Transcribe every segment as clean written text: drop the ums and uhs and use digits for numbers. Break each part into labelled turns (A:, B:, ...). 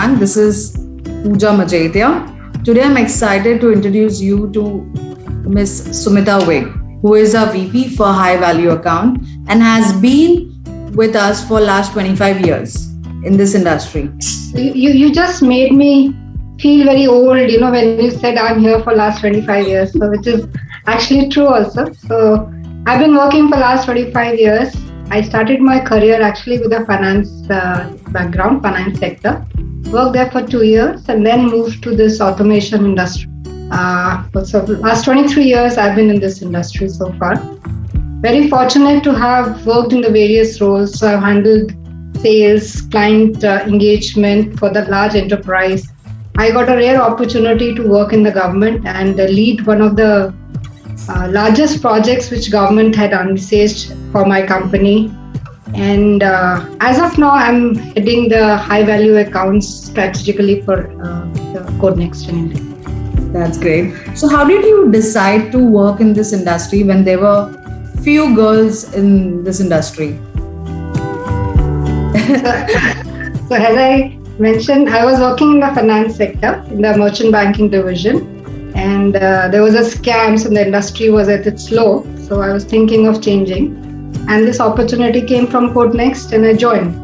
A: Bank. This is Pooja Majetia. Today I'm excited to introduce you to Ms. Sumita Wig, who is a VP for High Value Account and has been with us for last 25 years in this industry.
B: You just made me feel very old, when you said I'm here for last 25 years, so which is actually true also. So I've been working for last 25 years. I started my career actually with a finance background, finance sector. Worked there for 2 years and then moved to this automation industry. So last 23 years I've been in this industry so far. Very fortunate to have worked in the various roles. So I've handled sales, client engagement for the large enterprise. I got a rare opportunity to work in the government and lead one of the largest projects which government had envisaged for my company. And as of now, I'm heading the high value accounts strategically for the Codenext in India.
A: That's great. So how did you decide to work in this industry when there were few girls in this industry?
B: So as I mentioned, I was working in the finance sector, in the merchant banking division. And there was a scam, so the industry was at its low. So I was thinking of changing. And this opportunity came from Codenext and I joined.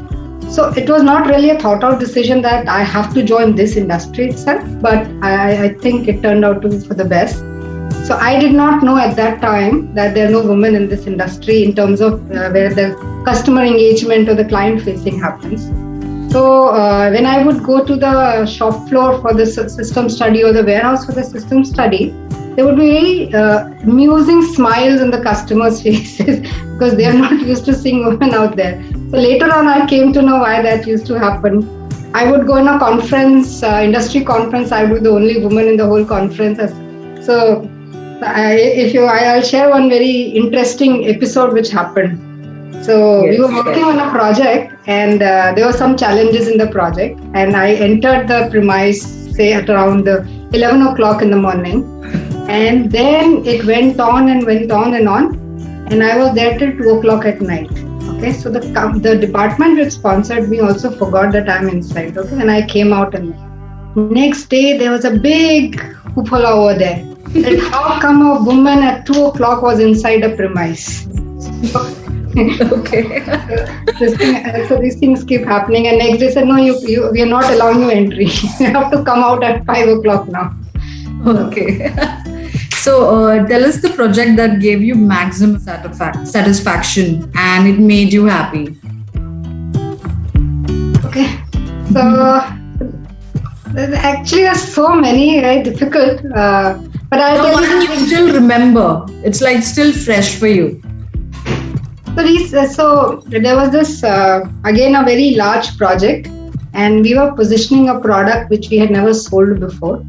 B: So it was not really a thought out decision that I have to join this industry itself, but I think it turned out to be for the best. So I did not know at that time that there are no women in this industry in terms of where the customer engagement or the client facing happens. So when I would go to the shop floor for the system study or the warehouse for the system study, there would be very amusing smiles on the customers' faces because they are not used to seeing women out there. So later on, I came to know why that used to happen. I would go in a conference, industry conference. I would be the only woman in the whole conference. So I'll share one very interesting episode which happened. So we were working on a project and there were some challenges in the project and I entered the premise, say at around 11 o'clock in the morning. And then it went on and on. And I was there till 2 o'clock at night. Okay, so the department which sponsored me also forgot that I'm inside. Okay, and I came out and next day there was a big hoopla over there. That how come a woman at 2 o'clock was inside a premise?
A: Okay.
B: So these things keep happening, and next day said, no, we are not allowing you entry. You have to come out at 5 o'clock now.
A: Okay. So tell us the project that gave you maximum satisfaction and it made you happy.
B: Okay. So actually there's so many, right? Difficult. But I'll tell
A: one you still remember. It's like still fresh for you.
B: So there was this, again, a very large project, and we were positioning a product which we had never sold before.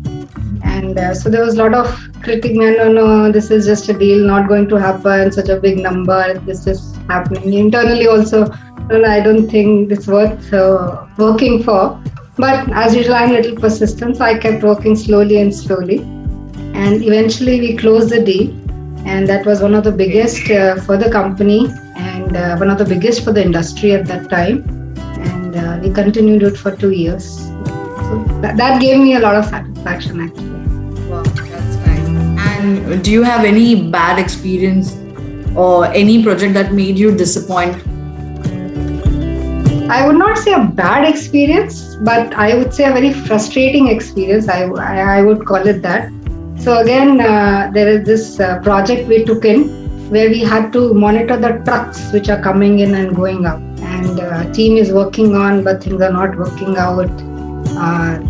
B: And so there was a lot of critic, no, this is just a deal, not going to happen, such a big number, this is happening. Internally also, no, I don't think it's worth working for. But as usual, I'm a little persistent, so I kept working slowly. And eventually we closed the deal. And that was one of the biggest for the company and one of the biggest for the industry at that time. And we continued it for 2 years. So that gave me a lot of satisfaction actually.
A: Wow, that's nice. And do you have any bad experience or any project that made you disappoint?
B: I would not say a bad experience, but I would say a very frustrating experience. I would call it that. So again, there is this project we took in where we had to monitor the trucks which are coming in and going out. And team is working on, but things are not working out.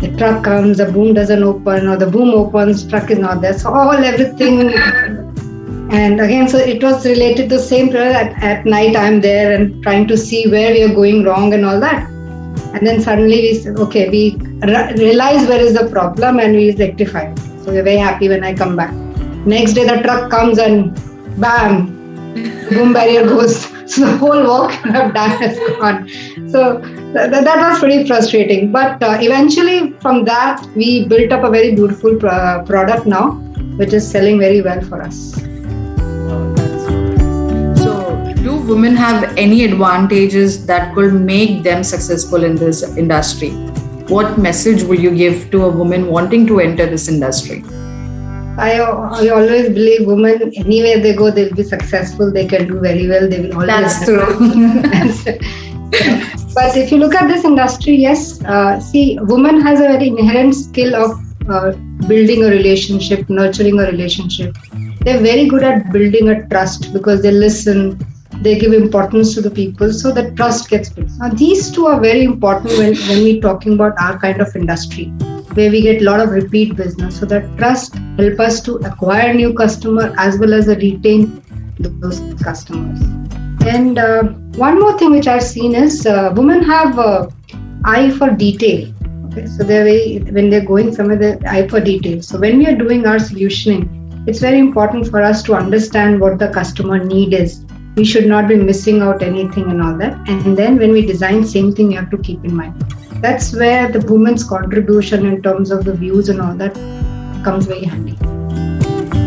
B: The truck comes, the boom doesn't open, or the boom opens, truck is not there. So everything. And again, so it was related to the same period. At night, I'm there and trying to see where we are going wrong and all that. And then suddenly we said, okay, we realize where is the problem and we rectify it. So we're very happy when I come back. Next day, the truck comes and bam, boom barrier goes. So the whole work I've done is gone. So that was pretty frustrating. But eventually from that, we built up a very beautiful product now, which is selling very well for us.
A: So do women have any advantages that could make them successful in this industry? what message will you give to a woman wanting to enter this industry?
B: I always believe women, anywhere they go, they'll be successful. They can do very well. They will always.
A: That's true.
B: But if you look at this industry, yes, see, woman has a very inherent skill of building a relationship, nurturing a relationship. They're very good at building a trust because they listen, they give importance to the people, so the trust gets built. Now, these two are very important when we're talking about our kind of industry, where we get a lot of repeat business. So that trust help us to acquire new customer as well as retain those customers. And one more thing which I've seen is women have eye for detail. Okay, so when they're going somewhere, they eye for detail. So when we are doing our solutioning, it's very important for us to understand what the customer need is. We should not be missing out anything and all that. And then when we design, same thing you have to keep in mind. That's where the woman's contribution in terms of the views and all that comes very handy.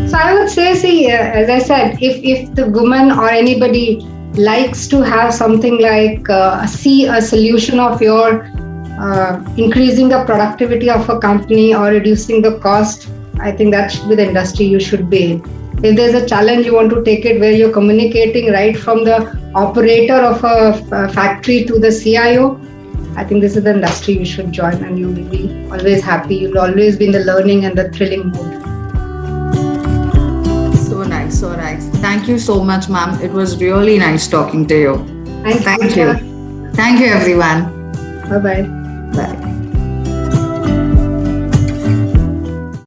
B: So I would say, see, as I said, if the woman or anybody likes to have something like see a solution of your increasing the productivity of a company or reducing the cost, I think that should be the industry you should be in. If there's a challenge, you want to take it where you're communicating right from the operator of a factory to the CIO, I think this is the industry you should join, and you will be always happy. You'll always be in the learning and the thrilling mood.
A: So nice, so nice. Thank you so much, ma'am. It was really nice talking to you.
B: Thank you.
A: Thank you, everyone.
B: Bye-bye.
A: Bye.